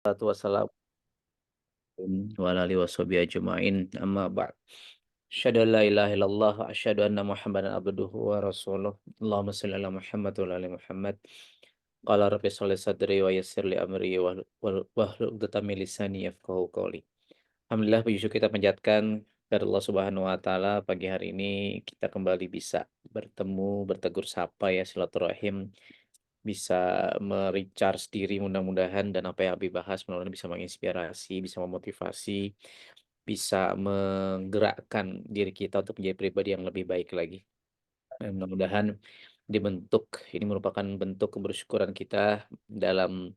Wassalamualaikum warahmatullahi wabarakatuh ajmain amma ba'd. Asyhadu an la ilaha illallah wa asyhadu anna Muhammadan abduhu wa rasuluh. Allahumma shalli ala Muhammad wa ala ali Muhammad. Qala rabbi sholli sadri wa yassir li amri wahlul 'uqdatam min lisani yafqahu qawli. Alhamdulillah puji syukur kita panjatkan kepada Allah Subhanahu wa taala, pagi hari ini kita kembali bisa bertemu, bertegur sapa ya, silaturahim, bisa me-recharge diri mudah-mudahan, dan apa yang Abi bahas mudah-mudahan bisa menginspirasi, bisa memotivasi, bisa menggerakkan diri kita untuk menjadi pribadi yang lebih baik lagi. Dan mudah-mudahan ini merupakan bentuk kebersyukuran kita dalam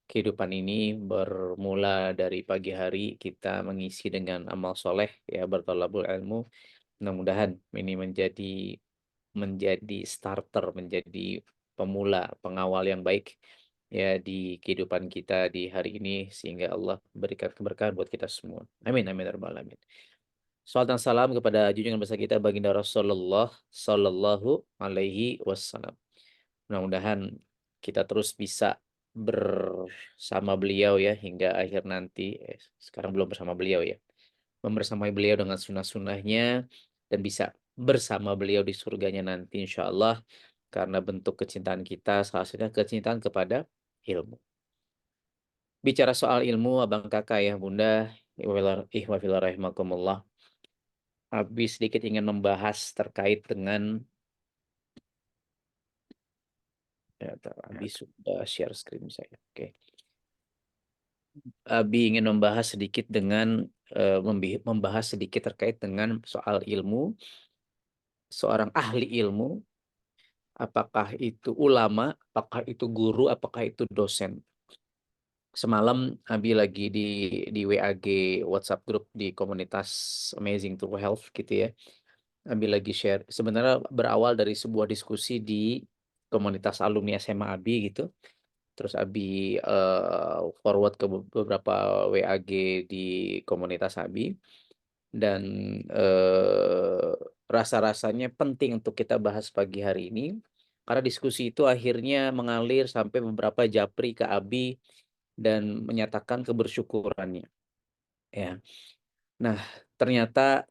kehidupan ini, bermula dari pagi hari kita mengisi dengan amal soleh ya, bertolabul ilmu. Mudah-mudahan ini menjadi starter, menjadi pemula, pengawal yang baik ya di kehidupan kita di hari ini, sehingga Allah berikan keberkahan buat kita semua. Amin amin ya rabbal alamin. Salawat dan salam kepada junjungan besar kita baginda Rasulullah Sallallahu Alaihi Wasallam. Mudah-mudahan kita terus bisa bersama beliau ya hingga akhir nanti. Sekarang belum bersama beliau ya. Membersamai beliau dengan sunnah-sunnahnya, dan bisa bersama beliau di surganya nanti insya Allah, karena bentuk kecintaan kita salah satunya kecintaan kepada ilmu. Bicara soal ilmu, abang kakak ya bunda, ihwafillah rahimakumullah, Abi sedikit ingin membahas terkait dengan ya, Abi sudah share screen saya. Oke. Abi ingin membahas sedikit membahas sedikit terkait dengan soal ilmu, seorang ahli ilmu, apakah itu ulama, apakah itu guru, apakah itu dosen. Semalam Abi lagi di WAG WhatsApp group di komunitas Amazing True Health gitu ya. Abi lagi share. Sebenarnya berawal dari sebuah diskusi di komunitas alumni SMA Abi gitu. Terus Abi forward ke beberapa WAG di komunitas Abi, dan eh, rasa-rasanya penting untuk kita bahas pagi hari ini, karena diskusi itu akhirnya mengalir sampai beberapa japri ke Abi dan menyatakan kebersyukurannya ya. Nah, ternyata,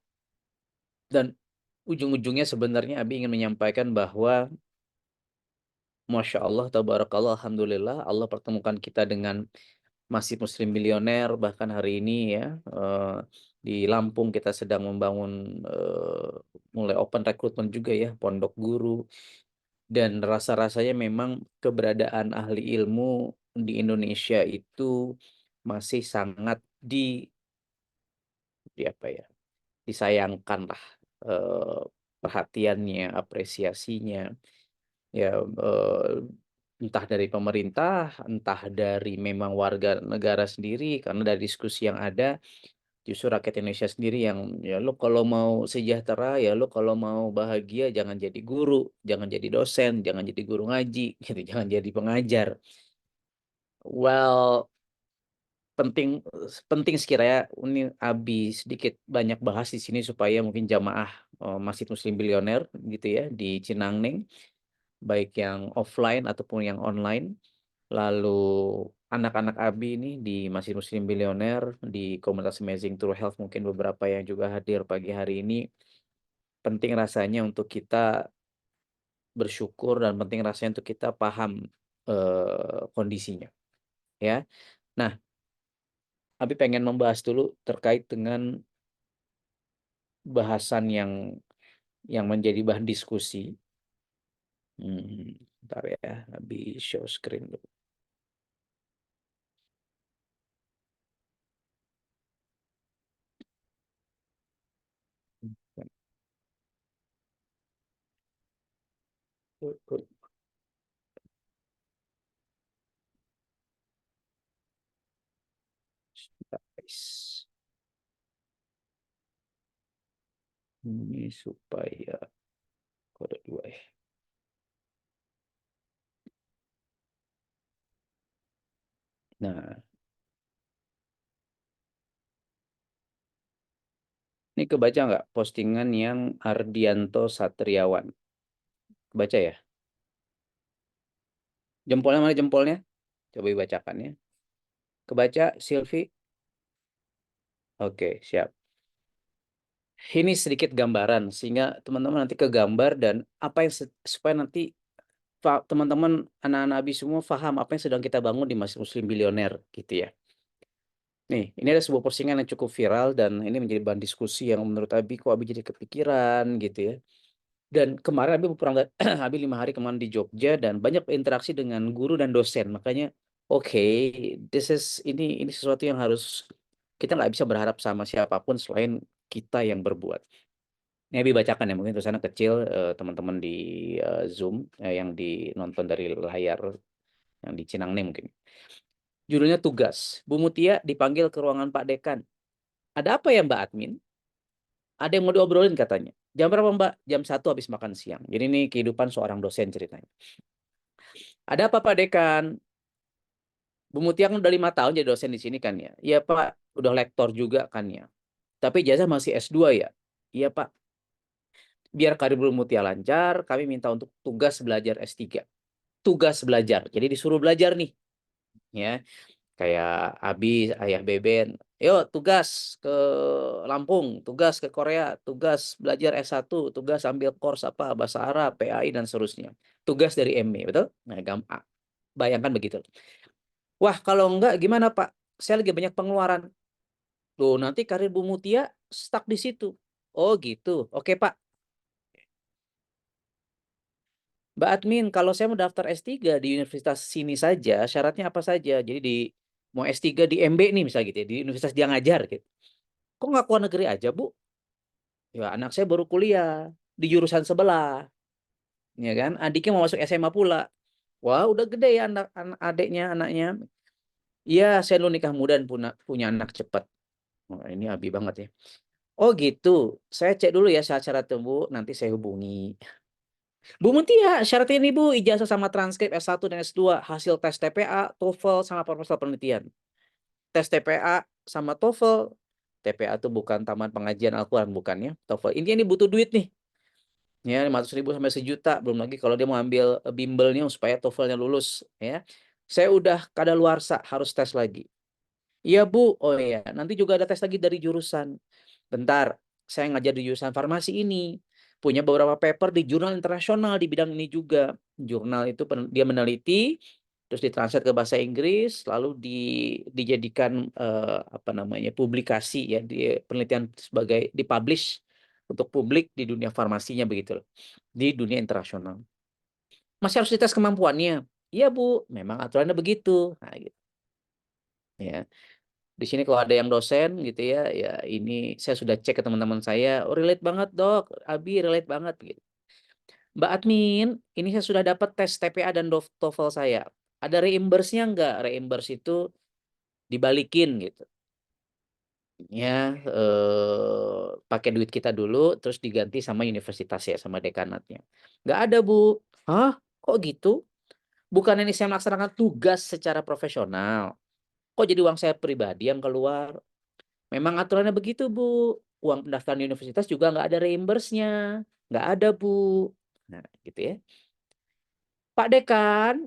dan ujung-ujungnya sebenarnya Abi ingin menyampaikan bahwa Masya Allah, tabarakallah, alhamdulillah, Allah pertemukan kita dengan masih muslim milioner. Bahkan hari ini ya, di Lampung kita sedang membangun, mulai open recruitment juga ya, pondok guru. Dan rasa-rasanya memang keberadaan ahli ilmu di Indonesia itu masih sangat di apa ya, disayangkan lah, eh, perhatiannya, apresiasinya ya, entah dari pemerintah, entah dari memang warga negara sendiri, karena dari diskusi yang ada justru rakyat Indonesia sendiri yang, ya lo kalau mau sejahtera, ya lo kalau mau bahagia jangan jadi guru, jangan jadi dosen, jangan jadi guru ngaji gitu, jangan jadi pengajar. Well, penting penting sekiranya ini Abi sedikit banyak bahas di sini supaya mungkin jamaah Masjid Muslim Bilioner gitu ya di Cinangneng, baik yang offline ataupun yang online. Lalu anak-anak Abi ini di Masjid Muslim Bilioner, di komunitas Amazing True Health, mungkin beberapa yang juga hadir pagi hari ini, penting rasanya untuk kita bersyukur, dan penting rasanya untuk kita paham kondisinya ya. Nah, Abi pengen membahas dulu terkait dengan bahasan yang menjadi bahan diskusi. Bentar ya, Abi show screen dulu. Guys. Ini supaya kode 2 ya. Nah, ini kebaca nggak postingan yang Ardianto Satriawan? Kebaca ya? Jempolnya mana jempolnya? Coba dibacakan ya. Kebaca, Silvi? Oke, siap. Ini sedikit gambaran sehingga teman-teman nanti kegambar dan apa yang supaya nanti teman-teman anak-anak Abi semua paham apa yang sedang kita bangun di Masjid Muslim Bilioner gitu ya. Nih, ini ada sebuah postingan yang cukup viral dan ini menjadi bahan diskusi yang menurut Abi kok Abi jadi kepikiran gitu ya. Dan kemarin Abi pulang Abi 5 hari kemarin di Jogja dan banyak berinteraksi dengan guru dan dosen. Makanya oke, ini sesuatu yang harus kita nggak bisa berharap sama siapapun selain kita yang berbuat. Ini Abi bacakan ya mungkin tulisannya kecil teman-teman di Zoom yang dinonton dari layar yang di Cinangne mungkin. Judulnya tugas. Bu Mutia dipanggil ke ruangan Pak Dekan. Ada apa ya Mbak Admin? Ada yang mau diobrolin katanya. Jam berapa Mbak? Jam 1 habis makan siang. Jadi ini kehidupan seorang dosen ceritanya. Ada apa Pak Dekan? Bu Mutia kan udah 5 tahun jadi dosen di sini kan ya. Iya Pak, udah lektor juga kan ya. Tapi ijazah masih S2 ya. Iya Pak. Biar karir Bu Mutia lancar, kami minta untuk tugas belajar S3. Tugas belajar. Jadi disuruh belajar nih. Ya, kayak Abi, Ayah Beben. Yuk tugas ke Lampung, tugas ke Korea, tugas belajar S1, tugas ambil course apa, bahasa Arab, PAI, dan seterusnya. Tugas dari ME, betul? Nah, bayangkan begitu. Wah, kalau enggak gimana Pak? Saya lagi banyak pengeluaran. Tuh, nanti karir Bu Mutia stuck di situ. Oh gitu. Oke Pak. Mbak Admin, kalau saya mau daftar S3 di universitas sini saja, syaratnya apa saja? Jadi mau S3 di MB nih misalnya gitu ya, di universitas dia ngajar gitu. Kok nggak keluar negeri aja, Bu? Ya, anak saya baru kuliah di jurusan sebelah, ya kan? Adiknya mau masuk SMA pula. Wah, udah gede ya anak adiknya, anaknya. Iya, saya lu nikah muda dan punya anak cepat. Wah, ini abi banget ya. Oh gitu. Saya cek dulu ya syarat-syarat Bu, nanti saya hubungi. Bu Mutia, syaratnya ini Bu, ijazah sama transkrip S1 dan S2, hasil tes TPA, TOEFL, sama proposal penelitian. Tes TPA sama TOEFL. TPA itu bukan Taman Pengajian Al-Quran, bukan ya. TOEFL. Intinya ini butuh duit nih. Ya, 500.000 sampai sejuta. Belum lagi kalau dia mau ambil bimbelnya supaya TOEFL-nya lulus. Ya, saya udah kadaluarsa, harus tes lagi. Iya Bu, oh iya. Nanti juga ada tes lagi dari jurusan. Bentar, saya ngajar di jurusan farmasi ini. Punya beberapa paper di jurnal internasional di bidang ini juga. Jurnal itu dia meneliti, terus ditranslate ke bahasa Inggris, lalu dijadikan apa namanya publikasi ya, di penelitian sebagai dipublish untuk publik di dunia farmasinya begitu loh, di dunia internasional. Masih harus dites kemampuannya. Iya Bu, memang aturannya begitu. Nah, gitu. Ya. Di sini kalau ada yang dosen gitu ya, ya ini saya sudah cek ke teman-teman saya, oh relate banget dok, Abi relate banget gitu. Mbak Admin, ini saya sudah dapat tes TPA dan TOEFL saya. Ada reimburse-nya nggak? Reimburse itu dibalikin gitu. Ya, pakai duit kita dulu, terus diganti sama universitas ya, sama dekanatnya. Nggak ada Bu. Hah? Kok gitu? Bukan ini saya melaksanakan tugas secara profesional. Kok jadi uang saya pribadi yang keluar? Memang aturannya begitu, Bu. Uang pendaftaran di universitas juga nggak ada reimburse-nya. Nggak ada, Bu. Nah, gitu ya. Pak Dekan,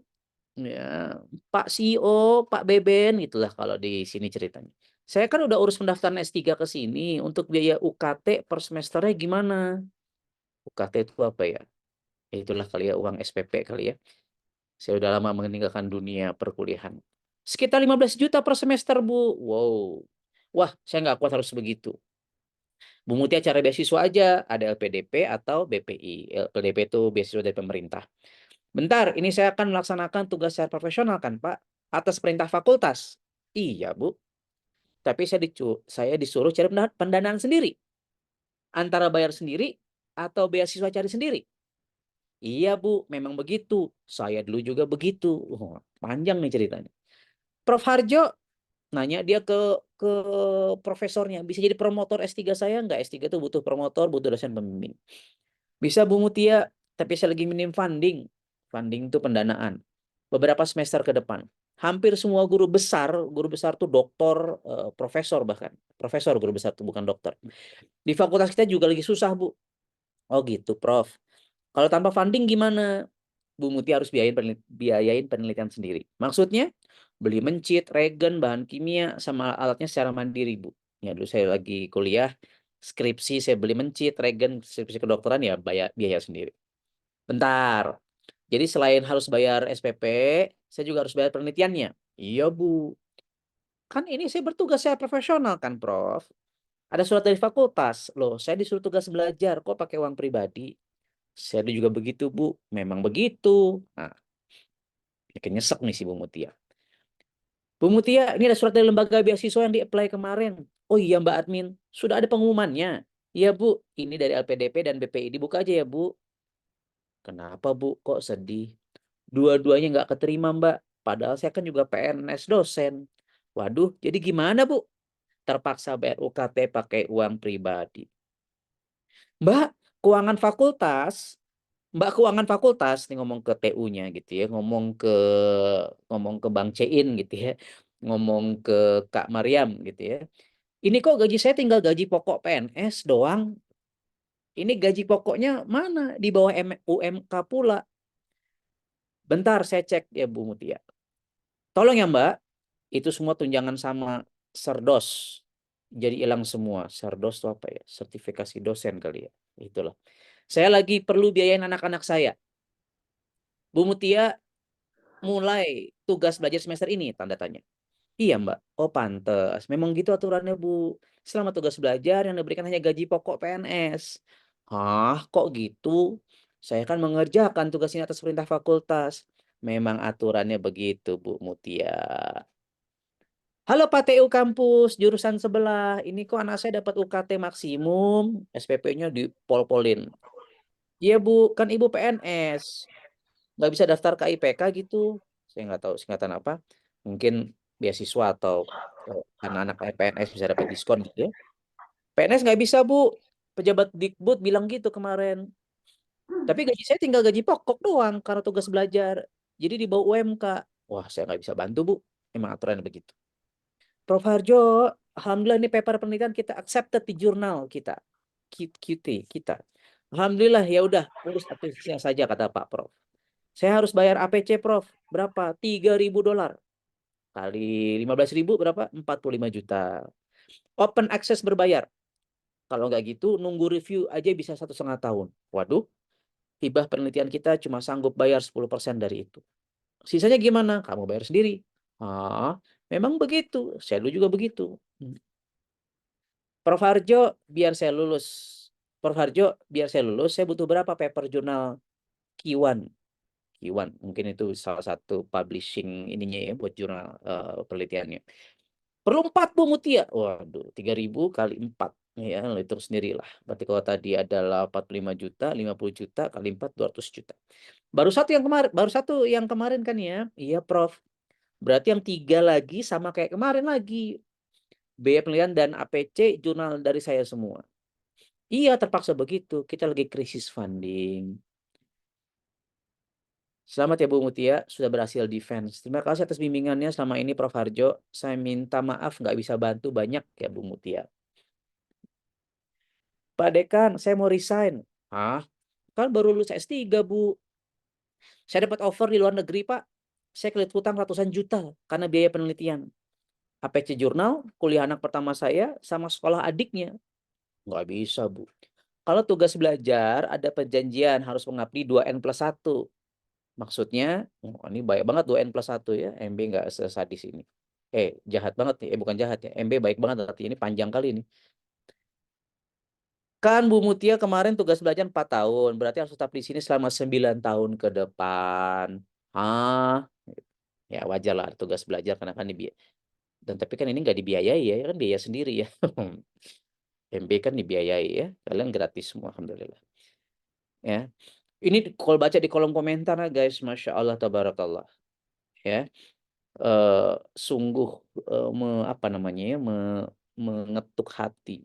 ya, Pak CEO, Pak Beben, gitulah kalau di sini ceritanya. Saya kan udah urus pendaftaran S3 ke sini. Untuk biaya UKT per semesternya gimana? UKT itu apa ya? Ya itulah kali ya, uang SPP kali ya. Saya udah lama meninggalkan dunia perkuliahan. Sekitar 15 juta per semester, Bu. Wow. Wah, saya nggak kuat harus begitu. Bu Mutia cari beasiswa aja, ada LPDP atau BPI. LPDP itu beasiswa dari pemerintah. Bentar, ini saya akan melaksanakan tugas secara profesional kan, Pak? Atas perintah fakultas. Iya, Bu. Tapi saya disuruh cari pendanaan sendiri. Antara bayar sendiri atau beasiswa cari sendiri. Iya, Bu. Memang begitu. Saya dulu juga begitu. Panjang nih ceritanya. Prof Harjo nanya dia ke profesornya, bisa jadi promotor S3 saya nggak? S3 itu butuh promotor, butuh dosen pembimbing. Bisa Bu Mutia, tapi saya lagi minim funding. Funding itu pendanaan. Beberapa semester ke depan. Hampir semua guru besar tuh doktor, profesor bahkan. Profesor guru besar tuh bukan dokter. Di fakultas kita juga lagi susah, Bu. Oh gitu, Prof. Kalau tanpa funding gimana? Bu Mutia harus biayain penelitian sendiri. Maksudnya, beli mencit, regen, bahan kimia, sama alatnya secara mandiri, Bu. Ya, dulu saya lagi kuliah, skripsi saya beli mencit, regen, skripsi kedokteran ya bayar biaya sendiri. Bentar. Jadi selain harus bayar SPP, saya juga harus bayar penelitiannya. Iya, Bu. Kan ini saya bertugas, saya profesional kan, Prof. Ada surat dari fakultas. Loh, saya disuruh tugas belajar. Kok pakai uang pribadi? Saya juga begitu, Bu. Memang begitu. Nah, makin nyesek nih si Bu Mutia. Bu Mutia, ini ada surat dari lembaga beasiswa yang di-apply kemarin. Oh iya, Mbak Admin. Sudah ada pengumumannya. Iya, Bu. Ini dari LPDP dan BPI. Dibuka aja ya, Bu. Kenapa, Bu? Kok sedih? Dua-duanya nggak keterima, Mbak. Padahal saya kan juga PNS dosen. Waduh, jadi gimana, Bu? Terpaksa bayar UKT pakai uang pribadi. Mbak, keuangan fakultas, Mbak keuangan fakultas nih ngomong ke TU-nya gitu ya, ngomong ke Bang Cein gitu ya, ngomong ke Kak Mariam gitu ya. Ini kok gaji saya tinggal gaji pokok PNS doang. Ini gaji pokoknya mana? Di bawah UMK pula. Bentar saya cek ya Bu Mutia. Tolong ya Mbak, itu semua tunjangan sama Serdos. Jadi hilang semua. Serdos itu apa ya? Sertifikasi dosen kali ya. Itulah. Saya lagi perlu biayain anak-anak saya. Bu Mutia mulai tugas belajar semester ini, tanda tanya. Iya Mbak, oh pantes. Memang gitu aturannya Bu. Selama tugas belajar yang diberikan hanya gaji pokok PNS. Hah, kok gitu? Saya kan mengerjakan tugas ini atas perintah fakultas. Memang aturannya begitu Bu Mutia. Halo Pak TU kampus, jurusan sebelah. Ini kok anak saya dapat UKT maksimum, SPP-nya dipol-polin. Iya Bu, kan Ibu PNS. Nggak bisa daftar ke IPK gitu. Saya nggak tahu singkatan apa. Mungkin beasiswa atau karena anak PNS bisa dapat diskon gitu ya. PNS nggak bisa, Bu. Pejabat Dikbud bilang gitu kemarin. Tapi gaji saya tinggal gaji pokok doang karena tugas belajar. Jadi di bawah UMK. Wah, saya nggak bisa bantu, Bu. Emang aturan begitu. Prof. Harjo, Alhamdulillah ini paper penelitian kita accepted di jurnal kita. QT kita. Alhamdulillah ya udah urus aktivitasnya saja kata Pak Prof. Saya harus bayar APC, Prof. Berapa? $3.000. Kali 15.000 berapa? 45 juta. Open access berbayar. Kalau nggak gitu, nunggu review aja bisa 1,5 tahun. Waduh, hibah penelitian kita cuma sanggup bayar 10% dari itu. Sisanya gimana? Kamu bayar sendiri. Ah, memang begitu. Saya dulu juga begitu. Prof. Harjo, biar saya lulus. Prof. Harjo, biar saya lulus, saya butuh berapa paper jurnal Q1? Q1, mungkin itu salah satu publishing ininya ya buat jurnal penelitiannya. Perlu 4 Bu Mutia. Waduh, 3.000 kali 4. Ya, itu sendirilah. Berarti kalau tadi adalah 45 juta, 50 juta kali 4, 200 juta. Baru satu yang kemarin kan ya. Iya, Prof. Berarti yang 3 lagi sama kayak kemarin lagi. Biaya penelitian dan APC jurnal dari saya semua. Iya, terpaksa begitu. Kita lagi krisis funding. Selamat ya Bu Mutia, sudah berhasil defense. Terima kasih atas bimbingannya selama ini Prof. Harjo. Saya minta maaf nggak bisa bantu banyak ya Bu Mutia. Pak Dekan, saya mau resign. Ah, kan baru lulus S3, Bu. Saya dapat offer di luar negeri, Pak. Saya kelit hutang ratusan juta karena biaya penelitian. APC Jurnal, kuliah anak pertama saya, sama sekolah adiknya. Nggak bisa, Bu. Kalau tugas belajar, ada perjanjian harus mengabdi 2N+1. Maksudnya, oh, ini baik banget 2N+1 ya. MB nggak sesadis ini. Jahat banget nih. Bukan jahat ya. MB baik banget, artinya ini panjang kali ini. Kan Bu Mutia kemarin tugas belajar 4 tahun. Berarti harus tetap di sini selama 9 tahun ke depan. Ah, ya wajar lah tugas belajar karena kan dan tapi kan ini nggak dibiayai ya, kan biaya sendiri ya. MB kan dibiayai ya. Kalian gratis semua, alhamdulillah. Ya. Ini kalau baca di kolom komentar guys, Masya Allah, tabarakallah. Ya. Eh, sungguh apa namanya ya, mengetuk hati.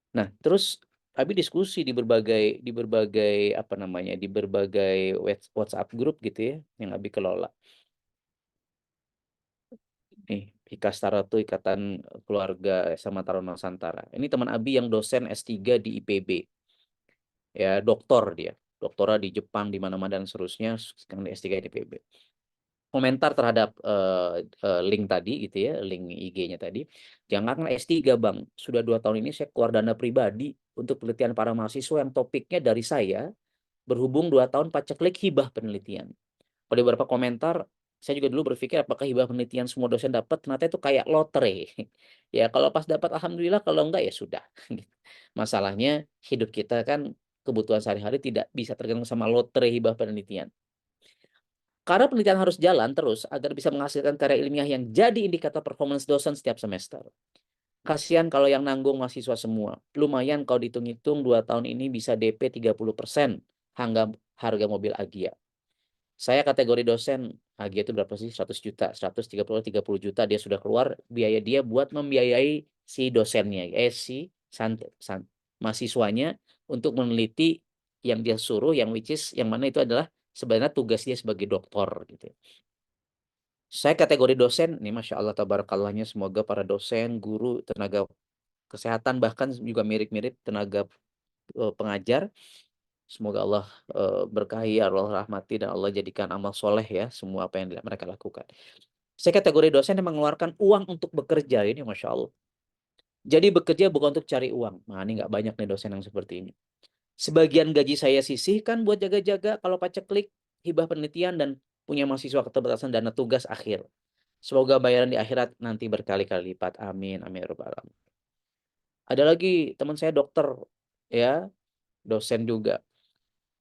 Nah, terus Abi diskusi di berbagai apa namanya di berbagai WhatsApp grup gitu ya yang Abi kelola. Nih, Ikastara tuh Ikatan Keluarga Sama Taruna Nusantara. Ini teman Abi yang dosen S3 di IPB. Ya, doktor dia. Doktora di Jepang di mana-mana dan seterusnya, sekarang di S3 di IPB. komentar terhadap link tadi gitu ya, link IG-nya tadi. Jangan S3 Bang, sudah 2 tahun ini saya keluar dana pribadi untuk penelitian para mahasiswa yang topiknya dari saya, berhubung 2 tahun paceklik hibah penelitian. Pada beberapa komentar, saya juga dulu berpikir apakah hibah penelitian semua dosen dapat, ternyata itu kayak lotre. Ya kalau pas dapat alhamdulillah, kalau enggak ya sudah. Masalahnya hidup kita kan kebutuhan sehari-hari tidak bisa tergantung sama lotre hibah penelitian. Karena penelitian harus jalan terus agar bisa menghasilkan karya ilmiah yang jadi indikator performance dosen setiap semester. Kasihan kalau yang nanggung mahasiswa semua. Lumayan kalau dihitung-hitung 2 tahun ini bisa DP 30% harga mobil Agia. Saya kategori dosen, Agia itu berapa sih? 100 juta, 30 juta dia sudah keluar biaya dia buat membiayai si dosennya, si mahasiswanya untuk meneliti yang dia suruh, yang which is yang mana itu adalah sebenarnya tugas dia sebagai doktor gitu. Saya kategori dosen, nih Masya Allah tabarakallahnya, semoga para dosen, guru, tenaga kesehatan, bahkan juga mirip-mirip tenaga pengajar, semoga Allah berkahi, Allah rahmati, dan Allah jadikan amal soleh ya, semua apa yang mereka lakukan. Saya kategori dosen yang mengeluarkan uang untuk bekerja, ini Masya Allah. Jadi bekerja bukan untuk cari uang. Nah ini nggak banyak nih dosen yang seperti ini. Sebagian gaji saya sisihkan buat jaga-jaga kalau paceklik, hibah penelitian, dan punya mahasiswa keterbatasan dana tugas akhir. Semoga bayaran di akhirat nanti berkali-kali lipat. Amin. Amin. Ya Rabbal Alamin. Ada lagi teman saya dokter, ya, dosen juga.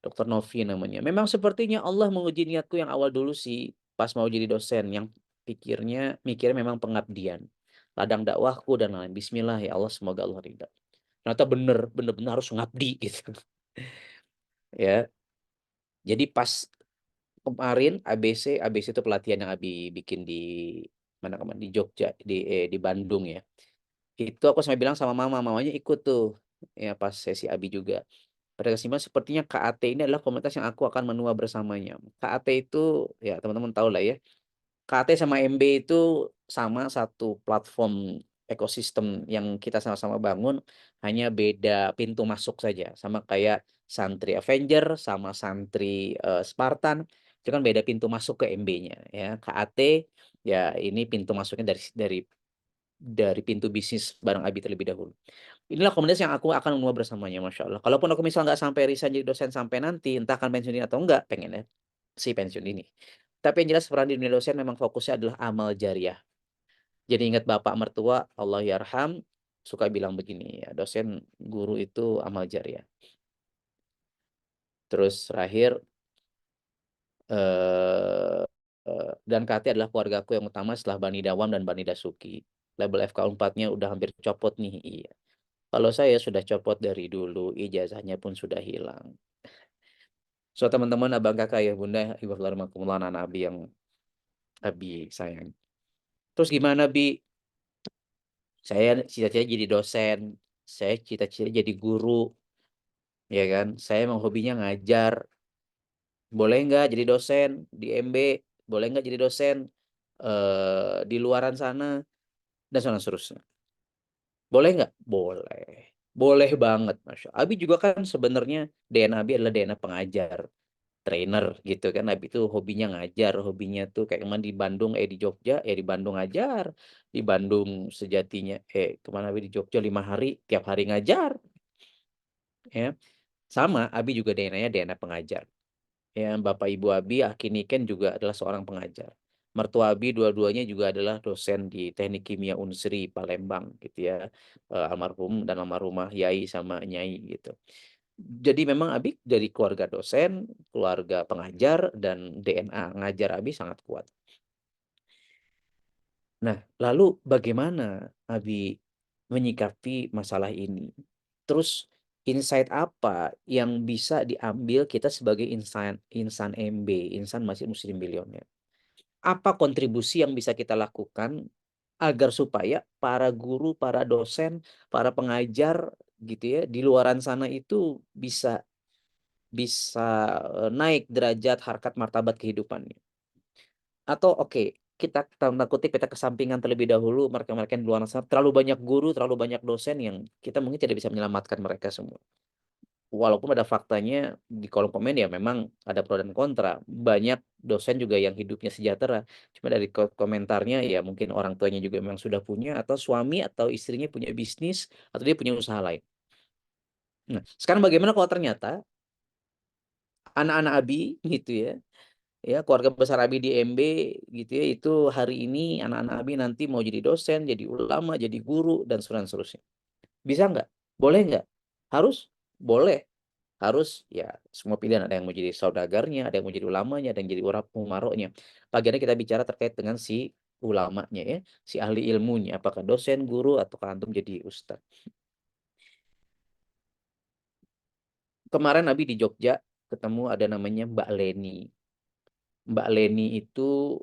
Dokter Novi namanya. Memang sepertinya Allah menguji niatku yang awal dulu sih, pas mau jadi dosen, yang mikirnya memang pengabdian. Ladang dakwahku dan lain. Bismillah ya Allah, semoga Allah ridha. Ternyata bener-bener harus ngabdi gitu. Ya. Jadi pas kemarin ABC itu pelatihan yang Abi bikin di mana kemarin, di Jogja, di Bandung ya. Itu aku sampai bilang sama mamanya ikut tuh ya pas sesi Abi juga. Pada kesimpulan sepertinya KAT ini adalah komunitas yang aku akan menua bersamanya. KAT itu ya teman-teman tahu lah ya. KAT sama MB itu sama satu platform ekosistem yang kita sama-sama bangun, hanya beda pintu masuk saja. Sama kayak santri Avenger sama santri Spartan, itu kan beda pintu masuk ke MB-nya ya. KAT ya ini pintu masuknya dari pintu bisnis bareng Abi terlebih dahulu. Inilah komunitas yang aku akan menua bersamanya, Masya Allah. Kalaupun aku misal nggak sampai resign jadi dosen sampai nanti, entah akan pensiun ini atau enggak, pengennya si pensiun ini. Tapi yang jelas peran di dunia dosen memang fokusnya adalah amal jariah. Jadi ingat bapak mertua, Allah yarham, suka bilang begini, ya, dosen guru itu amal jariah. Terus terakhir, eh, dan KT adalah keluargaku yang utama setelah Bani Dawam dan Bani Dasuki. Label FK4-nya udah hampir copot nih, iya. Kalau saya sudah copot dari dulu, ijazahnya pun sudah hilang. So teman-teman, abang kakak ya bunda, ibu warahmatullahi anak Abi yang Abi sayang. Terus gimana Bi? Saya cita-cita jadi dosen, saya cita-cita jadi guru, ya kan? Saya emang hobinya ngajar. Boleh nggak jadi dosen di MB? Boleh nggak jadi dosen di luaran sana? Dan seterusnya. Boleh nggak? Boleh. Boleh banget, Masya Allah. Abi juga kan sebenarnya DNA Abi adalah DNA pengajar, trainer gitu kan. Abi itu hobinya ngajar, hobinya tuh kayak kemarin di Bandung, di Jogja, di Bandung ngajar. Di Bandung sejatinya, kemana Abi di Jogja 5 hari, tiap hari ngajar. Ya, sama, Abi juga DNA-nya DNA pengajar. Ya, Bapak Ibu Abi, Aki Niken juga adalah seorang pengajar. Mertua Abi dua-duanya juga adalah dosen di Teknik Kimia Unsri Palembang gitu ya. Almarhum dan almarhumah Yai sama Nyai gitu. Jadi memang Abi dari keluarga dosen, keluarga pengajar, dan DNA ngajar Abi sangat kuat. Nah, lalu bagaimana Abi menyikapi masalah ini? Terus insight apa yang bisa diambil kita sebagai insan insan MB, insan masih muslim bilioner? Apa kontribusi yang bisa kita lakukan agar supaya para guru, para dosen, para pengajar gitu ya di luaran sana itu bisa bisa naik derajat harkat martabat kehidupannya. Atau oke, kita tanda kutip kita kesampingan terlebih dahulu mereka-mereka yang di luar sana, terlalu banyak guru, terlalu banyak dosen yang kita mungkin tidak bisa menyelamatkan mereka semua. walaupun pada faktanya di kolom komen ya memang ada pro dan kontra. Banyak dosen juga yang hidupnya sejahtera. Cuma dari komentarnya ya mungkin orang tuanya juga memang sudah punya atau suami atau istrinya punya bisnis atau dia punya usaha lain. Nah, sekarang bagaimana kalau ternyata anak-anak Abi gitu ya, ya keluarga besar Abi di MB gitu ya, itu hari ini anak-anak Abi nanti mau jadi dosen, jadi ulama, jadi guru dan seterusnya. Bisa nggak? Boleh nggak? Harus? Boleh. Harus ya semua pilihan, ada yang mau jadi saudagarnya, ada yang mau jadi ulamanya, ada yang jadi umaroknya. Bagiannya kita bicara terkait dengan si ulamanya ya, si ahli ilmunya, apakah dosen, guru, atau antum jadi ustadz. Kemarin Nabi di Jogja ketemu ada namanya Mbak Leni. Mbak Leni itu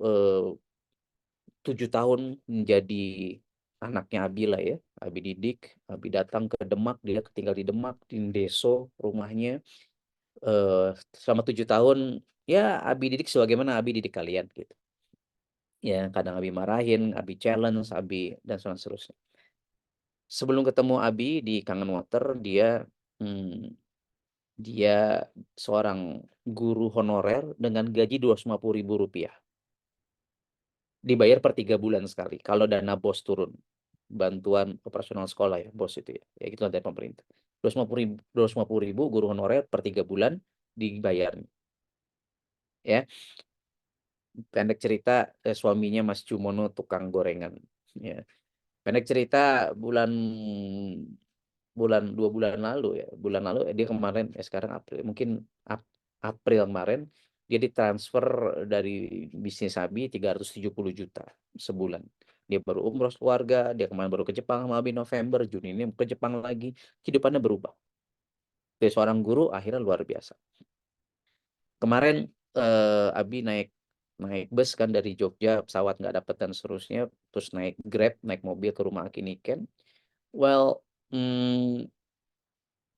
7 tahun menjadi anaknya Abi lah ya. Abi didik, Abi datang ke Demak, dia tinggal di Demak, di Deso rumahnya. eh Selama 7 tahun ya Abi didik sebagaimana Abi didik kalian gitu. Ya kadang Abi marahin, Abi challenge, Abi dan seterusnya. Sebelum ketemu Abi di Kangen Water, hmm, dia seorang guru honorer dengan gaji 250.000 rupiah. Dibayar per 3 bulan sekali. Kalau dana BOS turun, bantuan operasional sekolah ya, BOS itu ya, ya gitu dari pemerintah. 250.000 guru honorer per 3 bulan dibayar. Ya, pendek cerita suaminya Mas Jumono tukang gorengan. Ya, pendek cerita bulan bulan 2 bulan lalu ya, bulan lalu dia kemarin sekarang April mungkin April kemarin dia ditransfer dari bisnis Abi 370 juta sebulan. Dia baru umroh keluarga, dia kemarin baru ke Jepang sama Abi November, Juni ini ke Jepang lagi. Kehidupannya berubah. Dari seorang guru akhirnya luar biasa. Kemarin Abi naik naik bus kan dari Jogja, pesawat nggak dapet dan seterusnya, terus naik Grab, naik mobil ke rumah Akiniken. Well,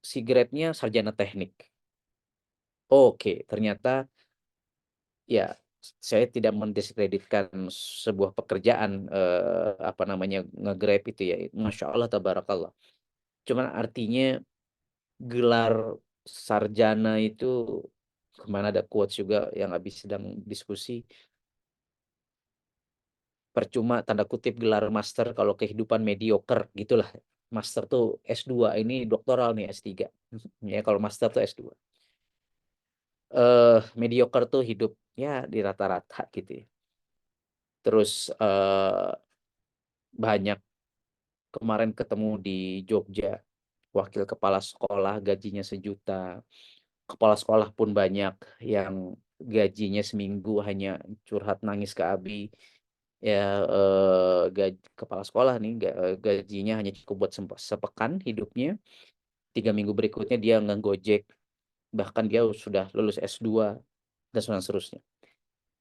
si Grabnya sarjana teknik. Oke, ternyata ya saya tidak mendiskreditkan sebuah pekerjaan apa namanya nge-Grab itu ya. Masya Allah, tabarakallah. Cuman artinya gelar sarjana itu kemana ada quotes juga yang habis sedang diskusi, percuma tanda kutip gelar master kalau kehidupan mediocre gitulah. Master tuh S2, ini doktoral nih S3. Ya kalau master tuh S2. Mediocre tuh hidup ya di rata-rata gitu ya. Terus banyak kemarin ketemu di Jogja, wakil kepala sekolah gajinya 1 juta. Kepala sekolah pun banyak yang gajinya seminggu hanya curhat nangis ke Abi. Ya gaji kepala sekolah nih gajinya hanya cukup buat sepekan hidupnya. 3 minggu berikutnya dia ngegojek. Bahkan dia sudah lulus S2 dan seterusnya.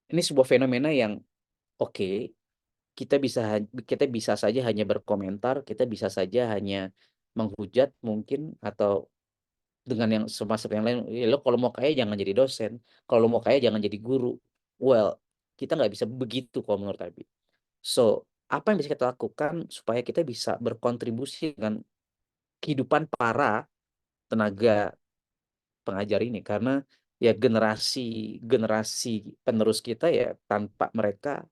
Ini sebuah fenomena yang oke, kita bisa saja hanya berkomentar, kita bisa saja hanya menghujat mungkin atau dengan yang semacam yang lain, ya lo kalau mau kaya jangan jadi dosen, kalau lo mau kaya jangan jadi guru. Well, kita nggak bisa begitu kalau menurut Abi. So, apa yang bisa kita lakukan supaya kita bisa berkontribusi dengan kehidupan para tenaga pengajar ini? Karena ya generasi generasi penerus kita ya tanpa mereka,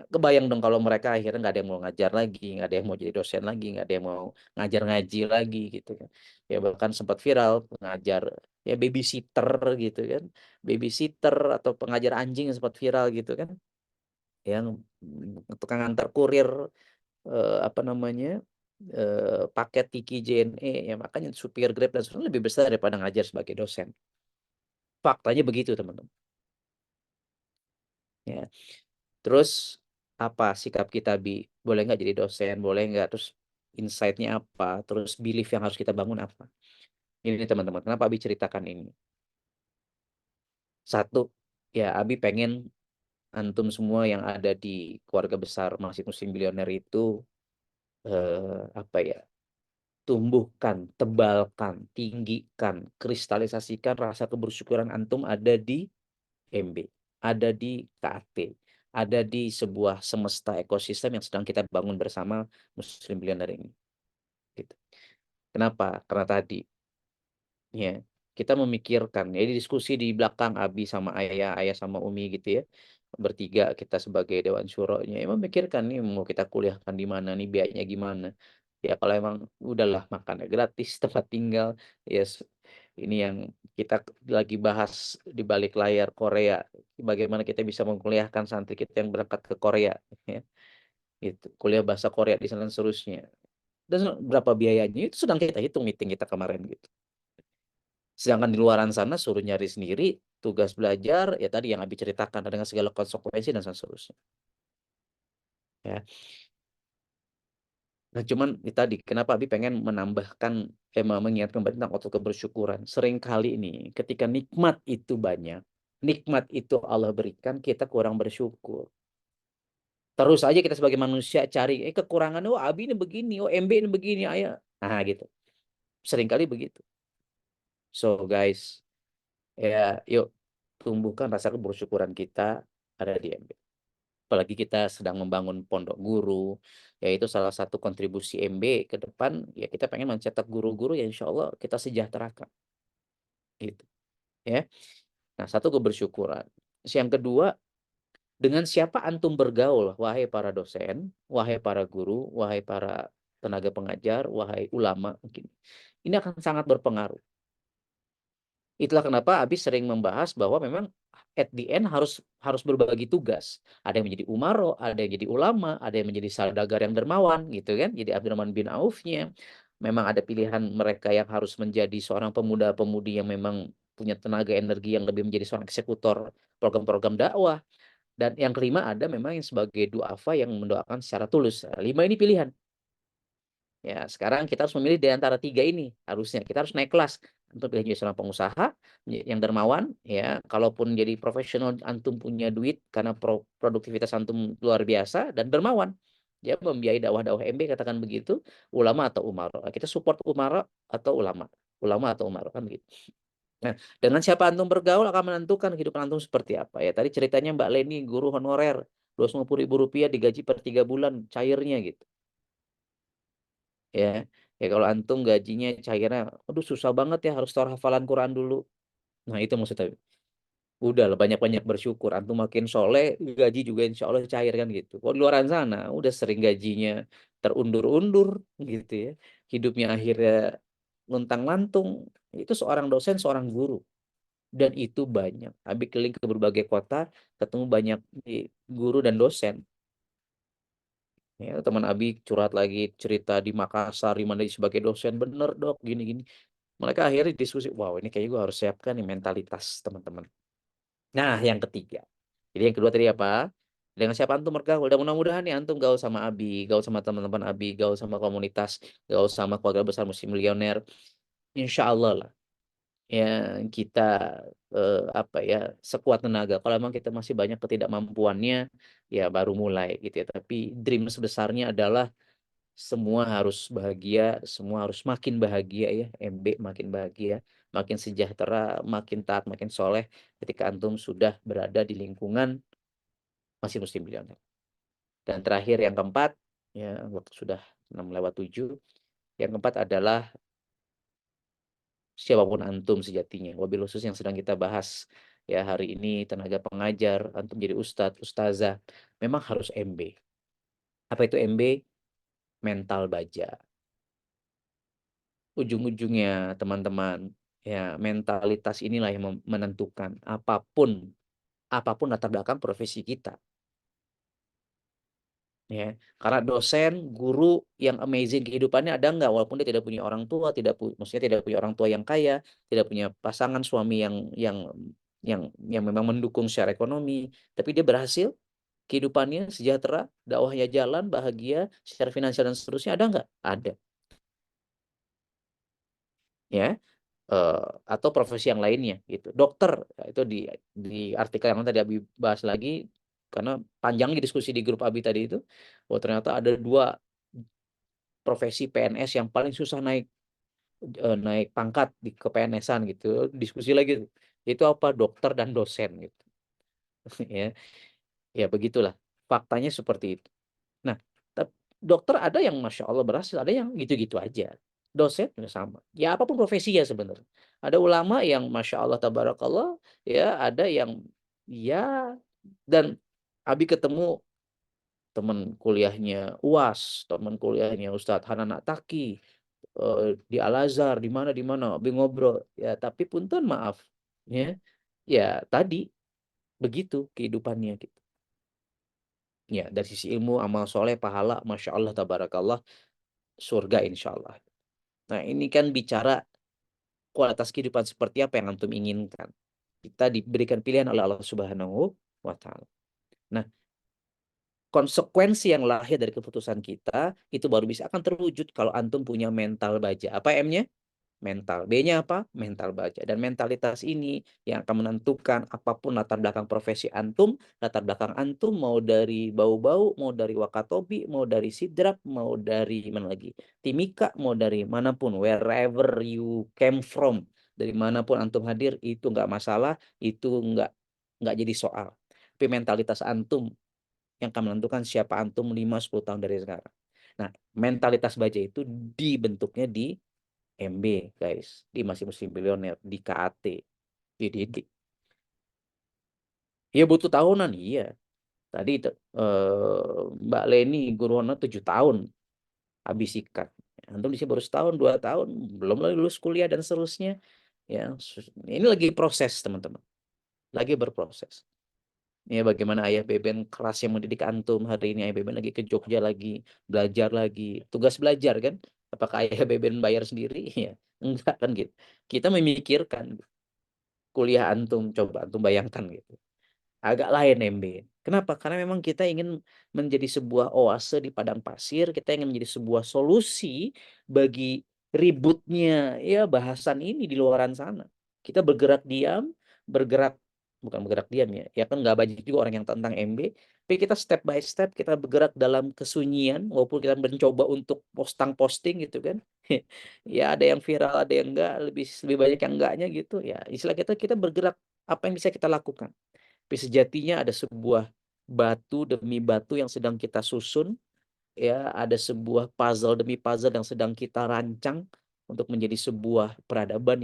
kebayang dong kalau mereka akhirnya nggak ada yang mau ngajar lagi, nggak ada yang mau jadi dosen lagi, nggak ada yang mau ngajar ngaji lagi gitu kan. Ya bahkan sempat viral pengajar ya babysitter gitu kan, babysitter atau pengajar anjing yang sempat viral gitu kan, yang tukang antar kurir apa namanya paket Tiki JNE ya, makanya supir Grab dan sebagainya lebih besar daripada ngajar sebagai dosen. Faktanya begitu teman-teman. Ya. Terus apa sikap kita boleh nggak jadi dosen, boleh nggak, terus insight-nya apa, terus belief yang harus kita bangun apa. Ini teman-teman, kenapa Abi ceritakan ini? Satu, ya Abi pengen antum semua yang ada di keluarga besar Masjid Muslim Bilioner itu apa ya, tumbuhkan, tebalkan, tinggikan, kristalisasikan rasa kebersyukuran antum ada di MB, ada di KAT, ada di sebuah semesta ekosistem yang sedang kita bangun bersama Muslim Billionaire ini. Gitu. Kenapa? Karena tadi Ya, kita memikirkan. Jadi diskusi di belakang Abi sama Ayah, Ayah sama Umi gitu ya. Bertiga kita sebagai Dewan Syuronya ya memikirkan nih mau kita kuliahkan di mana nih biayanya gimana. Ya kalau emang udahlah makannya gratis, tempat tinggal, ya ini yang kita lagi bahas di balik layar Korea. Bagaimana kita bisa mengkuliahkan santri kita yang berangkat ke Korea, ya. Gitu. Kuliah bahasa Korea di sana dan seterusnya. Dan berapa biayanya itu sedang kita hitung meeting kita kemarin gitu. Sedangkan di luaran sana suruh nyari sendiri, tugas belajar, ya tadi yang Abi ceritakan dengan segala konsekuensi dan seterusnya. Ya. Nah, cuman tadi kenapa Abi pengen menambahkan mengingatkan kembali tentang otot kebersyukuran. Seringkali ini ketika nikmat itu banyak, nikmat itu Allah berikan, kita kurang bersyukur. Terus aja kita sebagai manusia cari kekurangan, oh Abi ini begini, oh MB ini begini, ayah. Nah, gitu. Seringkali begitu. So guys, ya yuk tumbuhkan rasa kebersyukuran kita ada di MB. Apalagi kita sedang membangun pondok guru, yaitu salah satu kontribusi MB ke depan, ya kita pengen mencetak guru-guru yang insya Allah kita sejahterakan, gitu, ya. Nah, satu kebersyukuran. Terus yang kedua, dengan siapa antum bergaul, wahai para dosen, wahai para guru, wahai para tenaga pengajar, wahai ulama, mungkin. Ini akan sangat berpengaruh. Itulah kenapa Abi sering membahas bahwa memang at the end harus harus berbagi tugas. Ada yang menjadi umaro, ada yang jadi ulama, ada yang menjadi saudagar yang dermawan gitu kan. Jadi Abdurrahman bin Aufnya. Memang ada pilihan mereka yang harus menjadi seorang pemuda-pemudi yang memang punya tenaga energi yang lebih menjadi seorang eksekutor program-program dakwah. Dan yang kelima ada memang yang sebagai duafa yang mendoakan secara tulus. Nah, lima ini pilihan. Ya, sekarang kita harus memilih di antara tiga ini. Harusnya kita harus naik kelas untuk jadi seorang pengusaha yang dermawan. Ya, kalaupun jadi profesional, antum punya duit karena produktivitas antum luar biasa dan dermawan. Ya, membiayai dakwah-dakwah MB katakan begitu, ulama atau umaro. Kita support umaro atau ulama atau umaro kan begitu. Nah, dengan siapa antum bergaul akan menentukan kehidupan antum seperti apa. Ya, tadi ceritanya Mbak Leni guru honorer 250.000 rupiah digaji per 3 bulan cairnya gitu. Ya, ya kalau antum gajinya cairnya, aduh susah banget ya harus taruh hafalan Quran dulu. Nah itu maksudnya. Udah lah banyak-banyak bersyukur. Antum makin soleh, gaji juga insya Allah cair kan gitu. Kalau di luar sana udah sering gajinya terundur-undur gitu ya. Hidupnya akhirnya luntang-lantung. Itu seorang dosen, seorang guru. Dan itu banyak. Abi keliling ke berbagai kota, ketemu banyak guru dan dosen. Ya, teman Abi curhat lagi cerita di Makassar, di mana dia sebagai dosen, bener dok, gini-gini. Mereka akhirnya diskusi, wow ini kayaknya gue harus siapkan nih mentalitas teman-teman. Nah, yang ketiga. Jadi yang kedua tadi apa? Dengan siapa antum bergaul? Dan mudah-mudahan nih antum gaul sama Abi, gaul sama teman-teman Abi, gaul sama komunitas, gaul sama keluarga besar Muslim Milioner. Insya Allah lah. Ya kita apa ya sekuat tenaga. Kalau memang kita masih banyak ketidakmampuannya, ya baru mulai gitu ya. Tapi dream sebesarnya adalah semua harus bahagia, semua harus makin bahagia ya, MB makin bahagia, makin sejahtera, makin taat, makin soleh ketika antum sudah berada di lingkungan masih muslim milioner. Dan terakhir yang keempat, ya waktu sudah 6 lewat 7, yang keempat adalah siapapun antum sejatinya. Wabil khusus yang sedang kita bahas ya hari ini tenaga pengajar, antum jadi ustadz, ustazah, memang harus MB. Apa itu MB? Mental baja. Ujung-ujungnya teman-teman ya mentalitas inilah yang menentukan apapun apapun latar belakang profesi kita ya karena dosen guru yang amazing kehidupannya ada nggak walaupun dia tidak punya orang tua maksudnya tidak punya orang tua yang kaya tidak punya pasangan suami yang memang mendukung secara ekonomi tapi dia berhasil kehidupannya sejahtera dakwahnya jalan bahagia secara finansial dan seterusnya ada nggak ada ya atau profesi yang lainnya gitu. Dokter ya, itu di artikel yang tadi Abi bahas lagi karena panjangnya diskusi di grup Abi tadi itu, oh ternyata ada dua profesi PNS yang paling susah naik pangkat di ke-PNS-an gitu. Diskusi lagi tuh. Itu apa? Dokter dan dosen gitu. Ya, ya begitulah. Faktanya seperti itu. Nah, dokter ada yang masya Allah berhasil, ada yang gitu-gitu aja. dosen juga sama. Ya apapun profesi ya sebenarnya. Ada ulama yang masya Allah tabarakallah, ya ada yang ya, dan Abi ketemu teman kuliahnya UAS, teman kuliahnya Ustadz Hanan Ataki, di Al Azhar, di mana, Abi ngobrol. Ya tapi punten maaf, ya, ya tadi begitu kehidupannya gitu. Ya dari sisi ilmu, amal soleh, pahala, masya Allah tabarakallah, surga insya Allah. Nah ini kan bicara kualitas kehidupan seperti apa yang antum inginkan. Kita diberikan pilihan oleh Allah Subhanahu wa taala. Nah, konsekuensi yang lahir dari keputusan kita itu baru bisa akan terwujud kalau antum punya mental baja. Apa M-nya? Mental. B-nya apa? Mental baja. Dan mentalitas ini yang akan menentukan apapun latar belakang profesi antum, latar belakang antum mau dari bau-bau, mau dari wakatobi, mau dari sidrap, mau dari mana lagi? Timika, mau dari manapun, wherever you came from, dari manapun antum hadir itu nggak masalah, itu nggak jadi soal. Tapi mentalitas antum yang akan menentukan siapa antum 5-10 tahun dari sekarang. Nah, mentalitas baja itu dibentuknya di MB, guys, di Masih Muslim Bilioner, di KAT, dididik. Ya butuh tahunan, iya. Tadi Mbak Leni Guruwana 7 tahun habis sikat. Antum di sini baru setahun, 2 tahun, belum lagi lulus kuliah dan seterusnya. Ya, ini lagi proses, teman-teman. Lagi berproses. Ya, bagaimana Ayah Beben keras yang mendidik antum hari ini. Ayah Beben lagi ke Jogja lagi, belajar lagi. Tugas belajar kan? Apakah Ayah Beben bayar sendiri? Ya, enggak kan gitu. Kita memikirkan kuliah antum, coba antum bayangkan gitu. Agak lain MB. Kenapa? Karena memang kita ingin menjadi sebuah oase di padang pasir, kita ingin menjadi sebuah solusi bagi ributnya ya bahasan ini di luaran sana. Kita bergerak diam, bergerak bukan bergerak diam ya. Ya kan nggak banyak juga orang yang tentang MB, tapi kita step by step kita bergerak dalam kesunyian walaupun kita mencoba untuk posting gitu kan. Ya ada yang viral, ada yang enggak, lebih lebih banyak yang enggaknya gitu. Ya, istilah kita bergerak apa yang bisa kita lakukan. Tapi sejatinya ada sebuah batu demi batu yang sedang kita susun, ya, ada sebuah puzzle demi puzzle yang sedang kita rancang untuk menjadi sebuah peradaban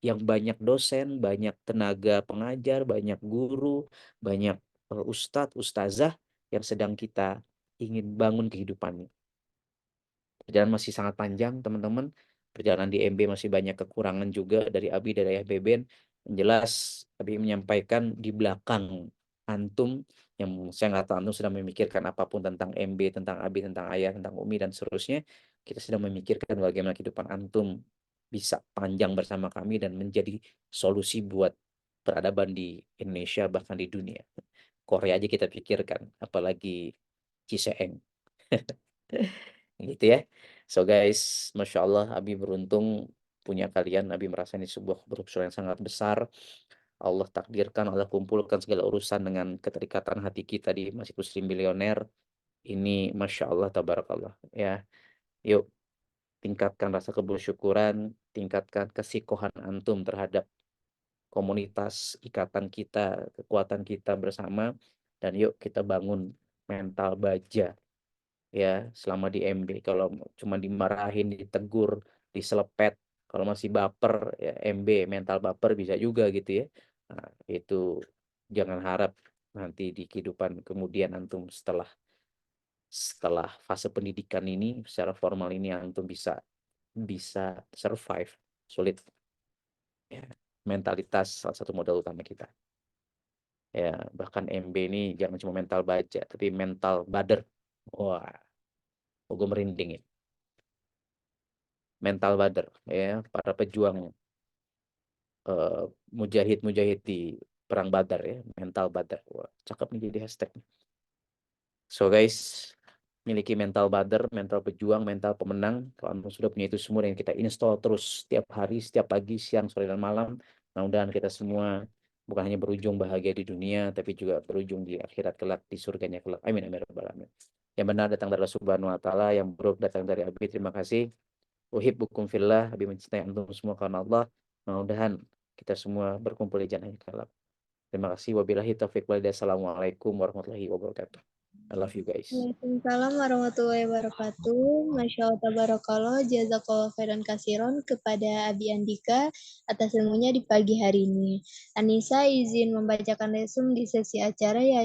yang banyak dosen, banyak tenaga pengajar, banyak guru, banyak ustadz, ustazah yang sedang kita ingin bangun kehidupannya. Perjalanan masih sangat panjang, teman-teman. Perjalanan di MB masih banyak kekurangan juga dari Abi, dari Ayah Beben. Yang jelas, Abi menyampaikan di belakang antum, yang saya nggak tahu antum sedang memikirkan apapun tentang MB, tentang Abi, tentang Ayah, tentang Umi, dan seterusnya. Kita sedang memikirkan bagaimana kehidupan antum bisa panjang bersama kami dan menjadi solusi buat peradaban di Indonesia, bahkan di dunia. Korea aja kita pikirkan, apalagi Ciseeng. Gitu ya. So guys, Masya Allah, Abi beruntung punya kalian. Abi merasa ini sebuah keberuntungan yang sangat besar. Allah takdirkan, Allah kumpulkan segala urusan dengan keterikatan hati kita di Masjid Muslim Bilioner. Ini Masya Allah, Tabarakallah. Ya, yuk tingkatkan rasa kebersyukuran, tingkatkan kesikohan antum terhadap komunitas, ikatan kita, kekuatan kita bersama. Dan yuk kita bangun mental baja ya selama di MB. Kalau cuma dimarahin, ditegur, diselepet, kalau masih baper ya MB, mental baper bisa juga gitu ya. Nah, itu jangan harap nanti di kehidupan kemudian antum setelah setelah fase pendidikan ini secara formal ini antum bisa bisa survive. Sulit ya. Mentalitas salah satu modal utama kita. Ya, bahkan MB ini jangan cuma mental baja, tapi mental bader. Wah, gue merinding ya. Mental bader ya, para pejuang eh, mujahid-mujahid di perang Badar ya, mental Badar. Wah, cakep nih jadi hashtag. So guys, miliki mental Badar, mental pejuang, mental pemenang. Kalau Anda sudah punya itu semua yang kita install terus setiap hari, setiap pagi, siang, sore dan malam. Mudah-mudahan kita semua bukan hanya berujung bahagia di dunia, tapi juga berujung di akhirat kelak, di surganya kelak. Amin amin ya rabbal alamin. Yang benar datang dari Allah Subhanahu wa taala, yang buruk datang dari Abi. Terima kasih. Uhibbukum fillah, Habib mencintai antum semua karena Allah. Mudah-mudahan kita semua berkumpul di jannah kelak. Terima kasih. Wabillahi taufiq wal hidayah. Assalamualaikum warahmatullahi wabarakatuh. I love you guys. Waalaikumsalam warahmatullahi wabarakatuh. Masya Allah tabarakallah, jazakallah khairan kasiron kepada Abi Andika atas ilmunya di pagi hari ini. Anissa izin membacakan resum di sesi acara ya